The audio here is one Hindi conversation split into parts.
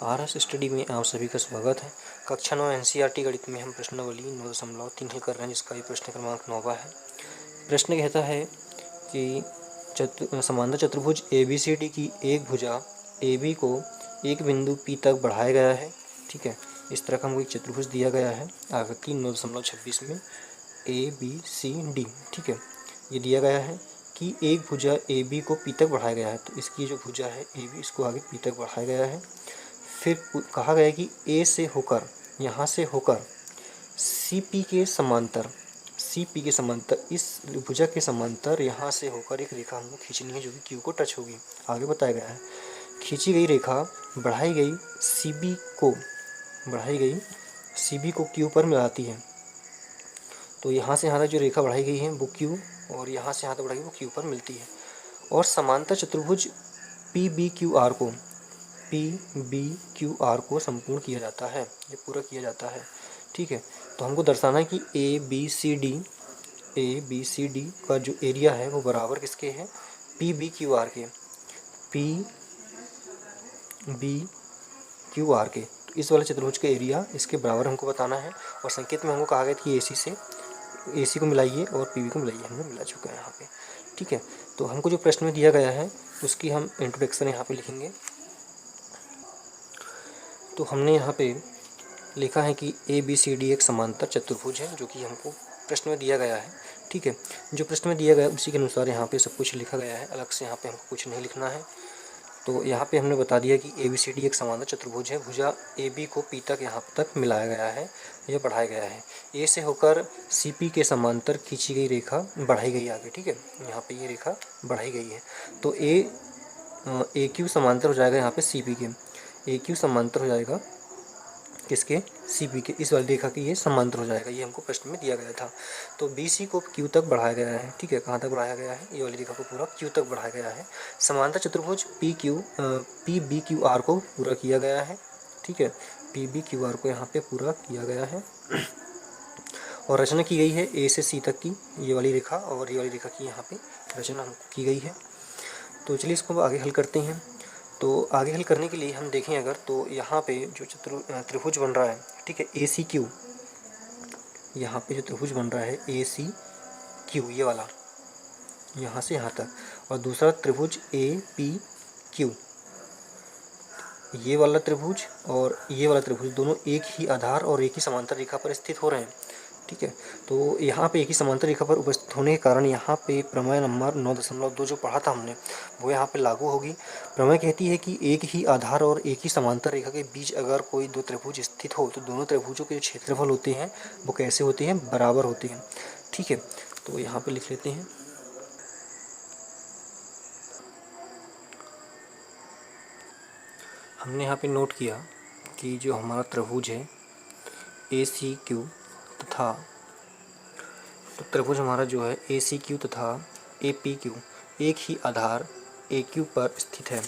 आरएस स्टडी में आप सभी का स्वागत है। कक्षा 9 एनसीईआरटी गणित में हम प्रश्नावली 9.3 हल कर रहे हैं, जिसका ये प्रश्न क्रमांक 9वां है। प्रश्न कहता है कि समांतर चतुर्भुज ABCD की एक भुजा AB को एक बिंदु P तक बढ़ाया गया है। ठीक है, इस तरह का हमको एक चतुर्भुज दिया गया है आकृति 9.26 में ABCD। ठीक है, ये दिया गया है कि एक भुजा AB को P तक बढ़ाया गया है। तो इसकी जो भुजा है AB, इसको आगे P तक बढ़ाया गया है। फिर कहा गया है कि A से होकर, यहाँ से होकर CP के समांतर इस भुजा के समांतर यहाँ से होकर एक रेखा हमको खींचनी है जो कि Q को टच होगी। आगे बताया गया है खींची गई रेखा बढ़ाई गई CB को Q पर मिलाती है। तो यहाँ से यहाँ तक जो रेखा बढ़ाई गई है वो Q, और यहाँ से यहाँ तक बढ़ाई गई वो Q पर मिलती है। और समांतर चतुर्भुज PBQR को संपूर्ण किया जाता है, ये पूरा किया जाता है। ठीक है, तो हमको दर्शाना है कि ABCD का जो एरिया है वो बराबर किसके है, PBQR के। तो इस वाले चतुर्भुज का एरिया इसके बराबर हमको बताना है। और संकेत में हमको कहा गया कि AC को मिलाइए और PB को मिलाइए, हमने मिला चुका है यहाँ पे। ठीक है, तो हमको जो प्रश्न में दिया गया है उसकी हम इंट्रोडक्शन यहाँ पे लिखेंगे। तो हमने यहाँ पे लिखा है कि ABCD एक समांतर चतुर्भुज है, जो कि हमको प्रश्न में दिया गया है। ठीक है, जो प्रश्न में दिया गया है उसी के अनुसार यहाँ पे सब कुछ लिखा गया है, अलग से यहाँ पे हमको कुछ नहीं लिखना है। तो यहाँ पे हमने बता दिया कि ABCD एक समांतर चतुर्भुज है, भुजा AB को P तक यहाँ तक मिलाया गया है, यह बढ़ाया गया है। A से होकर CP के समांतर खींची गई रेखा बढ़ाई गई आगे। ठीक है, यहाँ पे ये रेखा बढ़ाई गई है। तो AQ समांतर हो जाएगा यहाँ पे CP के, AQ समांतर हो जाएगा किसके, CP के। इस वाली रेखा की ये समांतर हो जाएगा, ये हमको प्रश्न में दिया गया था। तो BC को Q तक बढ़ाया गया है। ठीक है, कहाँ तक बढ़ाया गया है, ये वाली रेखा को पूरा Q तक बढ़ाया गया है। समांतर चतुर्भुज PBQR को पूरा किया गया है। ठीक है, PBQR को यहाँ पे पूरा किया गया है। और रचना की गई है A से C तक की, ये वाली रेखा और ये वाली रेखा की यहाँ पे रचना की गई है। तो चलिए इसको आगे हल करते हैं। तो आगे हल करने के लिए हम देखें अगर, तो यहाँ पे जो त्रिभुज बन रहा है, ठीक है, ACQ, यहाँ पे जो त्रिभुज बन रहा है ACQ, ये वाला यहाँ से यहाँ तक, और दूसरा त्रिभुज APQ, ये वाला त्रिभुज और ये वाला त्रिभुज दोनों एक ही आधार और एक ही समांतर रेखा पर स्थित हो रहे हैं। ठीक है, तो यहाँ पे एक ही समांतर रेखा पर उपस्थित होने के कारण यहाँ पे प्रमेय नंबर 9.2 जो पढ़ा था हमने वो यहाँ पे लागू होगी। प्रमेय कहती है कि एक ही आधार और एक ही समांतर रेखा के बीच अगर कोई दो त्रिभुज स्थित हो तो दोनों त्रिभुजों के जो क्षेत्रफल होते हैं वो कैसे होते हैं, बराबर होते हैं। ठीक है, तो यहाँ पे लिख लेते हैं। हमने यहाँ पे नोट किया कि जो हमारा त्रिभुज है ACQ तथा, तो त्रिभुज हमारा जो है ACQ तथा APQ एक ही आधार AQ पर स्थित है।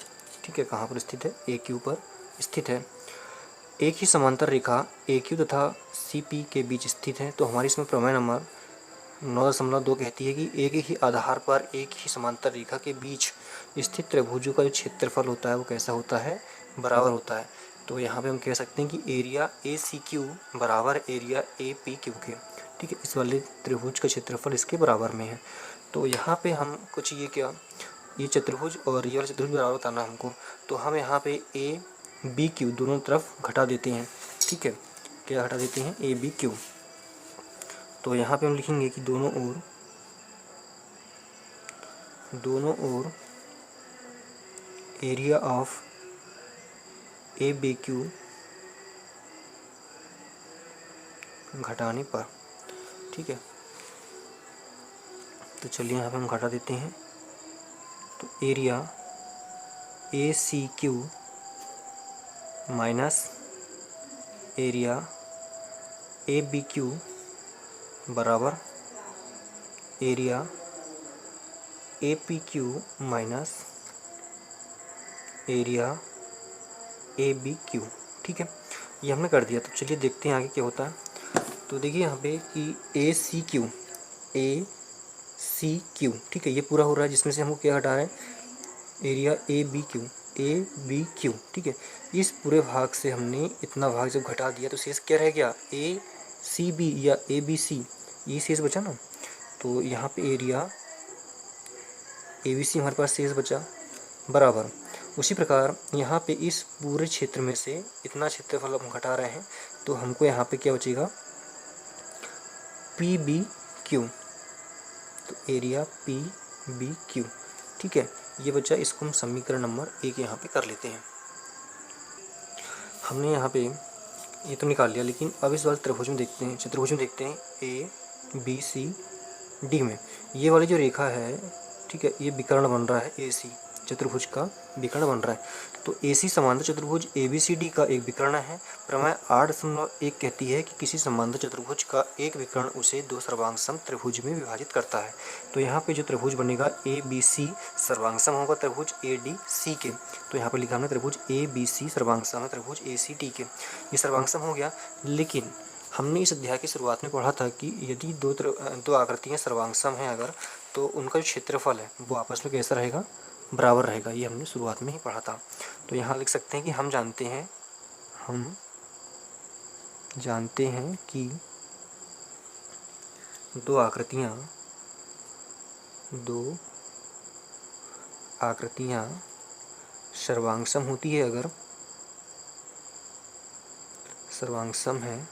ठीक है, कहाँ पर स्थित है, AQ पर स्थित है। एक ही समांतर रेखा AQ तथा CP के बीच स्थित है। तो हमारी इसमें प्रमेय नंबर 9.2 कहती है कि एक ही आधार पर एक ही समांतर रेखा के बीच स्थित त्रिभुजों का जो क्षेत्रफल होता है वो कैसा होता है, बराबर होता है। तो यहाँ पे हम कह सकते हैं कि एरिया ACQ बराबर एरिया APQ के। ठीक है, इस वाले त्रिभुज का क्षेत्रफल इसके बराबर में है। तो यहाँ पे हम कुछ ये चतुर्भुज और ये वाला चतुर्भुज बराबर बताना हमको, तो हम यहाँ पे ABQ दोनों तरफ घटा देते हैं। ठीक है, क्या घटा देते हैं, ABQ। तो यहाँ पे हम लिखेंगे कि दोनों ओर एरिया ऑफ ABQ घटाने पर। ठीक है, तो चलिए यहाँ पे हम घटा देते हैं। तो area ACQ minus area ABQ बराबर area APQ minus area ABQ। ठीक है, ये हमने कर दिया। तो चलिए देखते हैं आगे क्या होता है। तो देखिए यहाँ पे कि ACQ, ठीक है, ये पूरा हो रहा है, जिसमें से हमको क्या हटा है, area ABQ। A B Q, ठीक है। इस पूरे भाग से हमने इतना भाग जब घटा दिया तो शेष क्या रह गया, ए सी बी या ए बी सी, ये शेष बचा ना। तो यहाँ पे एरिया ए बी सी हमारे पास शेष बचा, बराबर। उसी प्रकार यहाँ पे इस पूरे क्षेत्र में से इतना क्षेत्रफल हम घटा रहे हैं, तो हमको यहाँ पे क्या बचेगा, पी बी क्यू। तो एरिया पी बी क्यू, ठीक है, ये बचा। इसको हम समीकरण नंबर 1 यहाँ पे कर लेते हैं। हमने यहाँ पे ये तो निकाल लिया, लेकिन अब इस बार त्रिभुज में देखते हैं, चतुर्भुज में देखते हैं। ए बी सी डी में ये वाली जो रेखा है, ठीक है, ये विकर्ण बन रहा है, ए सी चतुर्भुज का विकर्ण बन रहा है। तो ए सी समांतर चतुर्भुज ए बी सी डी का एक विकर्ण है। प्रमेय 8.1 कहती है कि किसी समांतर चतुर्भुज का एक विकर्ण उसे दो सर्वांगसम त्रिभुज में विभाजित करता है। तो यहाँ पे जो त्रिभुज बनेगा ए बी सी सर्वांगसम होगा त्रिभुज ए डी सी के। तो यहाँ पर लिखा हमने त्रिभुज ए बी सी सर्वांगसम है त्रिभुज ए सी डी के, ये सर्वांगसम हो गया। लेकिन हमने इस अध्याय की शुरुआत में पढ़ा था कि यदि दो आकृतियाँ सर्वांगसम हैं अगर, तो उनका जो क्षेत्रफल है वो आपस में कैसा रहेगा, बराबर रहेगा। ये हमने शुरुआत में ही पढ़ा था। तो यहाँ लिख सकते हैं कि हम जानते हैं कि दो आकृतियाँ सर्वांगसम होती है, अगर सर्वांगसम है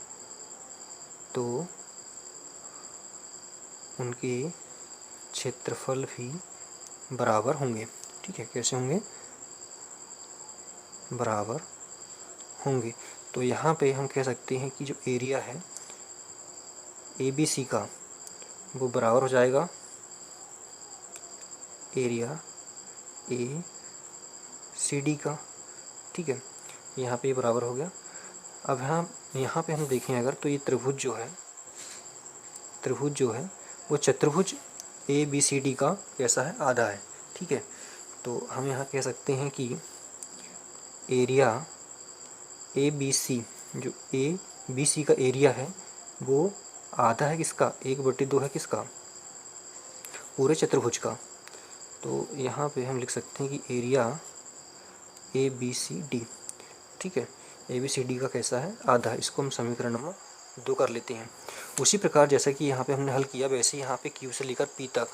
तो उनके क्षेत्रफल भी बराबर होंगे, ठीक है। कैसे होंगे, बराबर होंगे। तो यहाँ पे हम कह सकते हैं कि जो एरिया है ए बी सी का वो बराबर हो जाएगा एरिया ए सी डी का, ठीक है। यहाँ पे बराबर हो गया। अब यहाँ पे हम देखें अगर, तो ये त्रिभुज जो है वो चतुर्भुज ए बी सी डी का कैसा है, आधा है, ठीक है। तो हम यहाँ कह सकते हैं कि एरिया ए बी सी, जो ए बी सी का एरिया है वो आधा है किसका, 1/2 है किसका, पूरे चतुर्भुज का। तो यहाँ पे हम लिख सकते हैं कि area A B C D, ठीक है, ए बी सी डी का कैसा है, आधा है। इसको हम समीकरण नंबर 2 कर लेते हैं। उसी प्रकार जैसा कि यहाँ पे हमने हल किया, वैसे यहाँ पे Q से लेकर P तक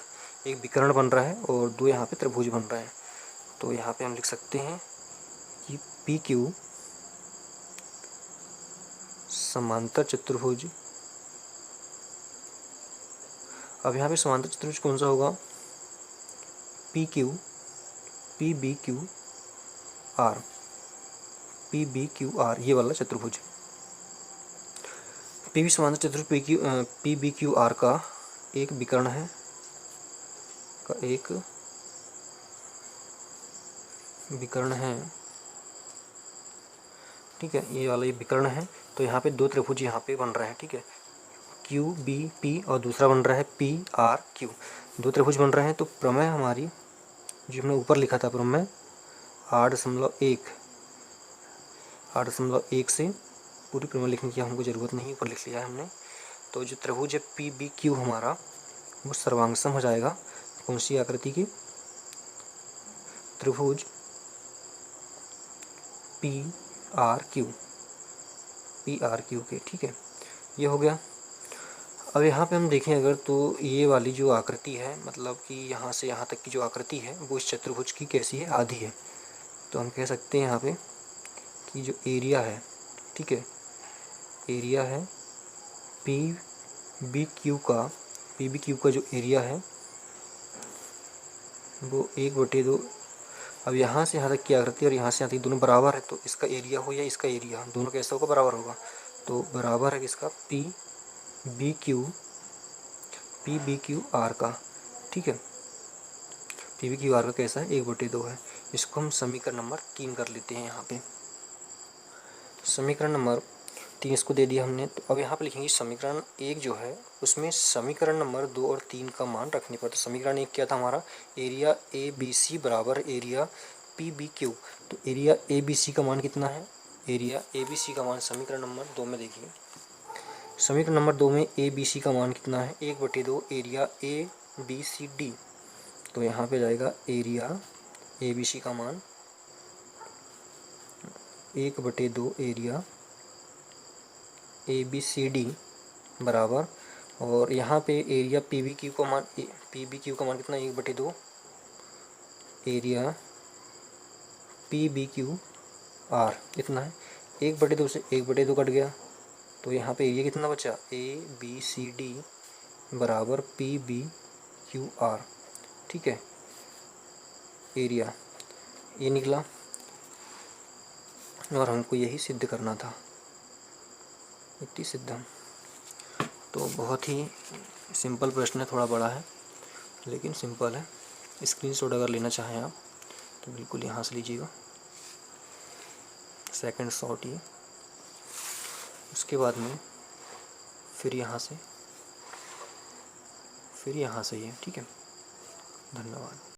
एक विकर्ण बन रहा है और 2 यहाँ पे त्रिभुज बन रहा है। तो यहाँ पे हम लिख सकते हैं कि पी क्यू समांतर चतुर्भुज। अब यहाँ पे समांतर चतुर्भुज कौन सा होगा, पी बी क्यू आर, ये वाला चतुर्भुज। पी बी समांतर चतुर्भुज पी बी क्यू आर का एक विकर्ण है, ठीक है, ये वाला ये विकर्ण है। तो यहाँ पे 2 त्रिभुज यहाँ पे बन रहे हैं, ठीक है, क्यू बी पी और दूसरा बन रहा है पी आर क्यू, 2 त्रिभुज बन रहे हैं। तो प्रमेय हमारी जो हमने ऊपर लिखा था, प्रमेय 8.1 से पूरी प्रमेय लिखने की हमको ज़रूरत नहीं, ऊपर लिख लिया है हमने। तो जो त्रिभुज है पी बी क्यू हमारा वो सर्वांगसम हो जाएगा कौन सी आकृति की, त्रिभुज पी आर क्यू के, ठीक है, ये हो गया। अब यहाँ पे हम देखें अगर, तो ये वाली जो आकृति है, मतलब कि यहाँ से यहाँ तक की जो आकृति है वो इस चतुर्भुज की कैसी है, आधी है। तो हम कह सकते हैं यहाँ पे कि जो एरिया है, ठीक है, एरिया है पी बी क्यू का जो एरिया है वो 1/2। अब यहाँ से यहाँ तक की आकृति और यहाँ से यहाँ तक दोनों बराबर है, तो इसका एरिया हो या इसका एरिया, दोनों कैसा होगा, बराबर होगा। तो बराबर है किसका, पी बी क्यू आर का, ठीक है, पी बी क्यू आर का कैसा है, 1/2 है। इसको हम समीकरण नंबर 3 कर लेते हैं। यहाँ पे समीकरण नंबर 3 इसको दे दिया हमने। तो अब यहाँ पे लिखेंगे समीकरण 1 जो है उसमें समीकरण नंबर 2 और 3 का मान रखने पर। तो समीकरण 1 क्या था हमारा, एरिया ए बी सी बराबर एरिया पी बी क्यू। तो एरिया ए बी सी का मान कितना है, एरिया ए बी सी का मान समीकरण नंबर 2 में देखिए, समीकरण नंबर 2 में ए बी सी का मान कितना है, 1/2 area A B C D. तो यहाँ पे जाएगा एरिया ए बी सी का मान 1/2 एरिया ABCD बराबर, और यहाँ पे एरिया PBQ का मान कितना, 1/2 एरिया PBQR इतना है। 1/2 से 1/2 कट गया, तो यहाँ पे एरिया कितना बचा, ABCD बराबर PBQR। ठीक है, एरिया ये निकला, और हमको यही सिद्ध करना था, युक्ति सिद्धम। तो बहुत ही सिंपल प्रश्न है, थोड़ा बड़ा है लेकिन सिंपल है। स्क्रीनशॉट अगर लेना चाहें आप तो बिल्कुल यहाँ से लीजिएगा, सेकंड शॉट ये। उसके बाद में फिर यहाँ से ये, ठीक है। धन्यवाद।